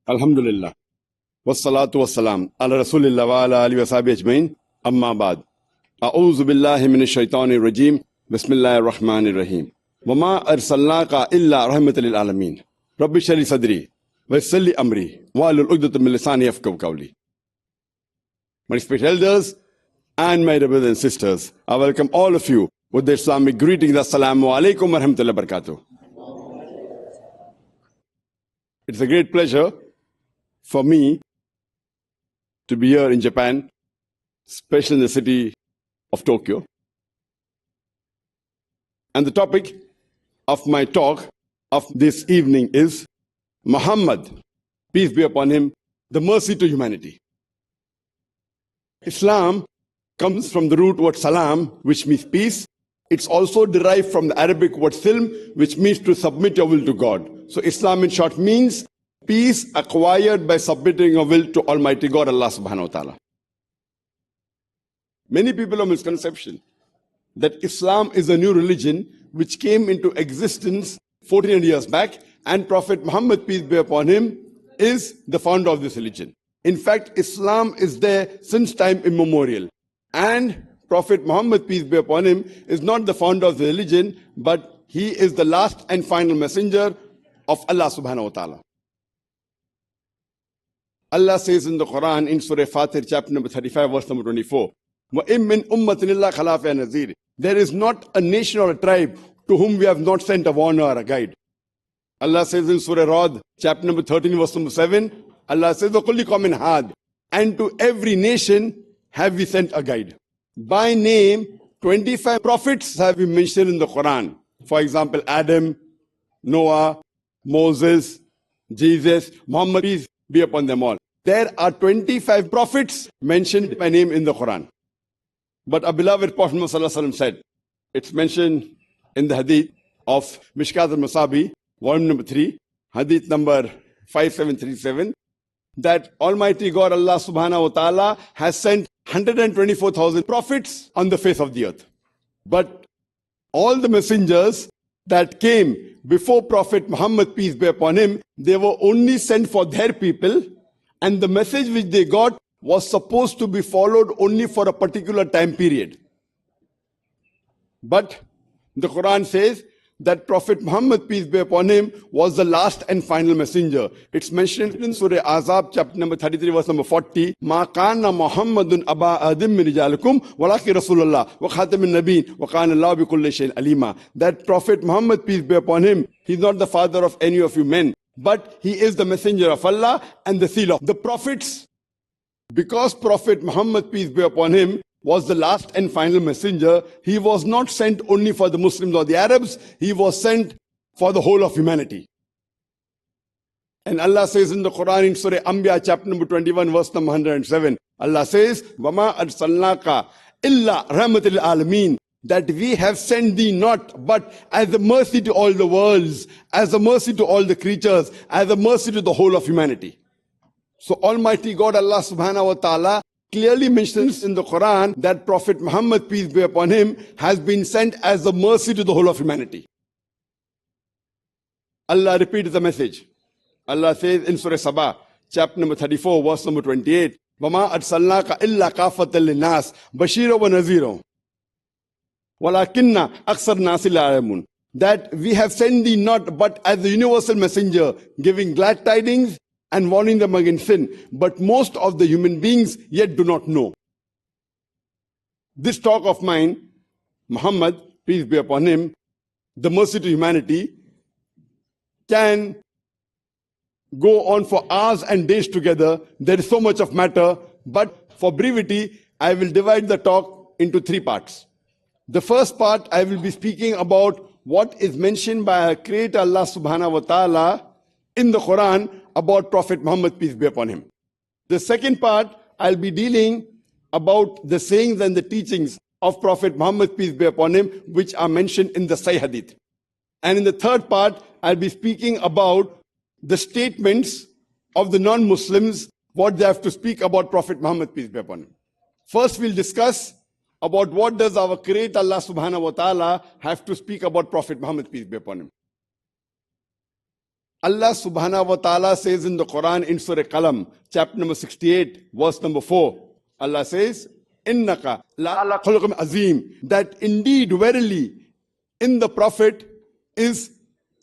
Alhamdulillah. Wassalatu wassalam. Ala Rasulillah wa ala alihi wa sahbihi ajmain. Amma ba'd. A'udhu billahi minash shaitanir rajim. Bismillahir rahmanir rahim. Wama arsalnaka illa rahmatan lil alamin. Rabbi shrah li sadri wa yassir li amri wahlul 'uqdatam min lisani yafqahu qawli. My respected elders and my brothers and sisters, I welcome all of you with the Islamic greetings. Assalamu alaikum wa rahmatullahi wa barakatuh. It's a great pleasure for me to be here in Japan, especially in the city of Tokyo. And the topic of my talk of this evening is Muhammad, peace be upon him, the mercy to humanity. Islam comes from the root word salam, which means peace. It's also derived from the Arabic word silm, which means to submit your will to God. So Islam in short means peace acquired by submitting your will to Almighty God, Allah subhanahu wa ta'ala. Many people have misconception that Islam is a new religion which came into existence 1400 years back, and Prophet Muhammad, peace be upon him, is the founder of this religion. In fact, Islam is there since time immemorial. And Prophet Muhammad, peace be upon him, is not the founder of the religion, but he is the last and final messenger of Allah subhanahu wa ta'ala. Allah says in the Qur'an, in Surah Fatir, chapter number 35, verse number 24, وَإِن مِّنْ أُمَّةٍ إِلَّا خَلَا فِيهَا نَذِيرٌ. There is not a nation or a tribe to whom we have not sent a warner or a guide. Allah says in Surah Rad, chapter number 13, verse number 7, Allah says, وَكُلِّ قَوْمٍ هَادٍ. And to every nation have we sent a guide. By name, 25 prophets have been mentioned in the Quran. For example, Adam, Noah, Moses, Jesus, Muhammad, peace be upon them all. There are 25 prophets mentioned by name in the Quran. But our beloved Prophet Muhammad said, it's mentioned in the hadith of Mishkat al-Masabi, volume number 3, hadith number 5737, that Almighty God, Allah subhanahu wa ta'ala, has sent 124,000 prophets on the face of the earth. But all the messengers that came before Prophet Muhammad, peace be upon him, they were only sent for their people, and the message which they got was supposed to be followed only for a particular time period. But the Quran says that Prophet Muhammad, peace be upon him, was the last and final messenger. It's mentioned in Surah Azab, chapter number 33, verse number 40, مَا كَانَ مُحَمَّدٌ أَبَا آدَمٍ مِّن رِجَالِكُمْ وَلَكِنْ رَسُولَ اللَّهِ وَخَاتَمَ النَّبِيِّينَ وَكَانَ اللَّهُ بِكُلِّ شَيْءٍ عَلِيمًا. That Prophet Muhammad, peace be upon him, he's not the father of any of you men, but he is the messenger of Allah and the seal of the prophets. Because Prophet Muhammad, peace be upon him, was the last and final messenger, he was not sent only for the Muslims or the Arabs, he was sent for the whole of humanity. And Allah says in the Quran in Surah Anbiya, chapter number 21, verse number 107, Allah says, وَمَا أَرْسَلْنَاكَ إِلَّا رَحْمَةً لِلْعَالَمِينَ. That we have sent thee not, but as a mercy to all the worlds, as a mercy to all the creatures, as a mercy to the whole of humanity. So Almighty God, Allah subhanahu wa ta'ala, clearly mentions in the Quran that Prophet Muhammad, peace be upon him, has been sent as a mercy to the whole of humanity. Allah repeats the message. Allah says in Surah Sabah, chapter number 34, verse number 28, وَمَا أَرْسَلْنَاكَ إِلَّا كَافَةً لِلنَّاسِ بَشِيرًا وَنَذِيرًا وَلَكِنَّ أَكْثَرَ النَّاسِ لَا يَعْلَمُونَ. That we have sent thee not but as the universal messenger, giving glad tidings and warning them against sin. But most of the human beings yet do not know. This talk of mine, Muhammad, peace be upon him, the mercy to humanity, can go on for hours and days together. There is so much of matter, but for brevity, I will divide the talk into 3 parts. The first part, I will be speaking about what is mentioned by our Creator Allah subhanahu wa ta'ala in the Quran about Prophet Muhammad, peace be upon him. The second part, I'll be dealing about the sayings and the teachings of Prophet Muhammad, peace be upon him, which are mentioned in the Sahih Hadith. And in the third part, I'll be speaking about the statements of the non-Muslims, what they have to speak about Prophet Muhammad, peace be upon him. First, we'll discuss about what does our Creator Allah subhanahu wa ta'ala have to speak about Prophet Muhammad, peace be upon him. Allah subhanahu wa ta'ala says in the Quran in Surah Qalam, chapter number 68, verse number 4. Allah says, Innaka la ala khuluqin azim, that indeed, verily, in the Prophet is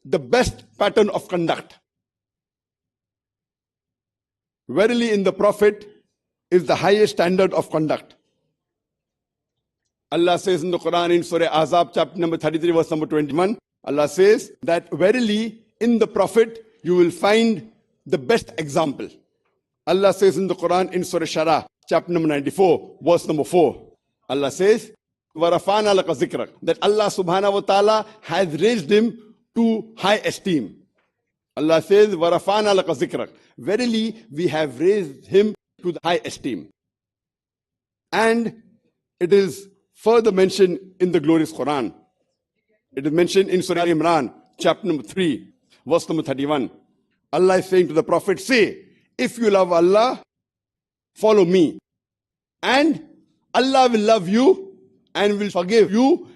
the best pattern of conduct. Verily, in the Prophet is the highest standard of conduct. Allah says in the Quran in Surah Ahzab, chapter number 33, verse number 21, Allah says that verily in the Prophet you will find the best example. Allah says in the Quran in Surah Shara, chapter number 94, verse number 4, Allah says, وَرَفَعْنَا لَكَ ذِكْرَكَ, that Allah subhanahu wa ta'ala has raised him to high esteem. Allah says, وَرَفَعْنَا لَكَ ذِكْرَكَ, verily we have raised him to the high esteem. And it is further mentioned in the glorious Quran. It is mentioned in Surah Imran, chapter number 3, verse number 31. Allah is saying to the Prophet, say, if you love Allah, follow me. And Allah will love you and will forgive you.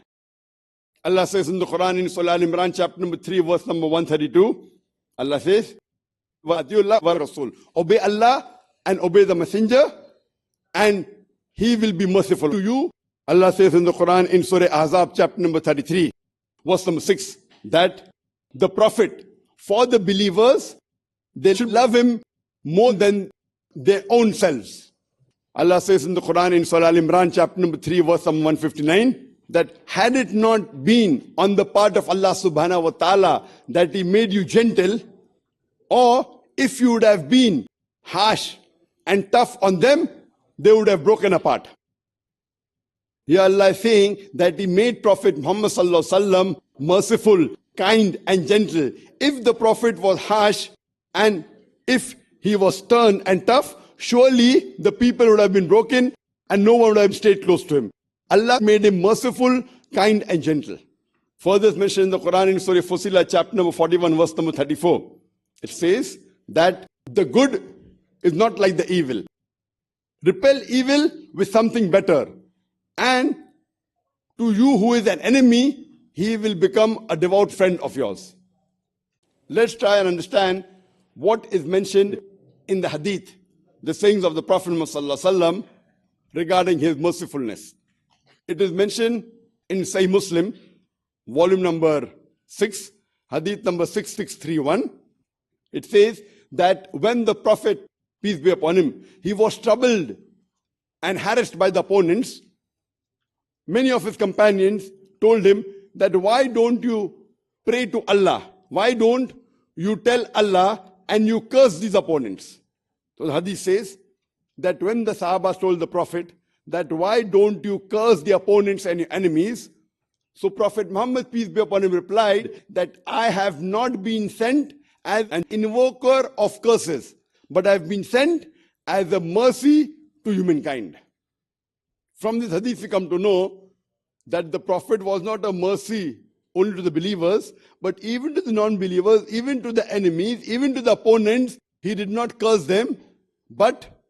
Allah says in the Quran in Surah Imran, chapter number 3, verse number 132. Allah says, وَأَطِيعُوا وَالرَّسُولَ, obey Allah and obey the messenger, and he will be merciful to you. Allah says in the Quran in Surah Ahzab, chapter number 33, verse number 6, that the Prophet, for the believers, they should love him more than their own selves. Allah says in the Quran in Surah Imran, chapter number 3, verse number 159, that had it not been on the part of Allah subhanahu wa ta'ala that he made you gentle, or if you would have been harsh and tough on them, they would have broken apart. Here Allah is saying that he made Prophet Muhammad sallallahu alaihi wasallam merciful, kind and gentle. If the Prophet was harsh and if he was stern and tough, surely the people would have been broken and no one would have stayed close to him. Allah made him merciful, kind and gentle. Further mentioned in the Quran in Surah Fussilat, chapter number 41, verse number 34. It says that the good is not like the evil. Repel evil with something better. And to you who is an enemy, he will become a devout friend of yours. Let's try and understand what is mentioned in the hadith, the sayings of the Prophet Muhammad sallallahu alaihi wasallam regarding his mercifulness. It is mentioned in Sahih Muslim, volume number 6, hadith number 6631. It says that when the Prophet, peace be upon him, he was troubled and harassed by the opponents, many of his companions told him that why don't you pray to Allah? Why don't you tell Allah and you curse these opponents? So the hadith says that when the Sahabas told the Prophet that why don't you curse the opponents and your enemies? So Prophet Muhammad, peace be upon him, replied that I have not been sent as an invoker of curses, but I have been sent as a mercy to humankind. From this hadith we come to know that the Prophet was not a mercy only to the believers, but even to the non-believers, even to the enemies, even to the opponents, he did not curse them, but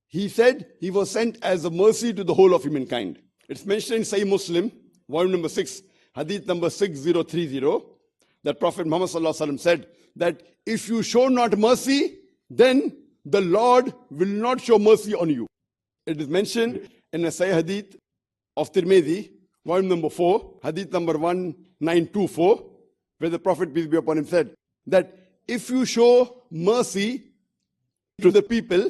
he said he was sent as a mercy to the whole of humankind. It's mentioned in Sahih Muslim, volume number 6, hadith number 6030, that Prophet Muhammad sallallahu alaihi wasallam said that if you show not mercy, then the Lord will not show mercy on you. It is mentioned in a Sahih hadith of Tirmidhi, volume number 4, hadith number 1924, where the Prophet, peace be upon him, said that if you show mercy to the people,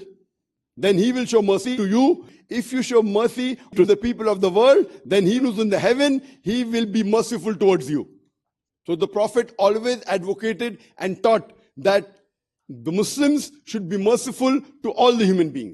then he will show mercy to you. If you show mercy to the people of the world, then he who is in the heaven, he will be merciful towards you. So the Prophet always advocated and taught that the Muslims should be merciful to all the human beings.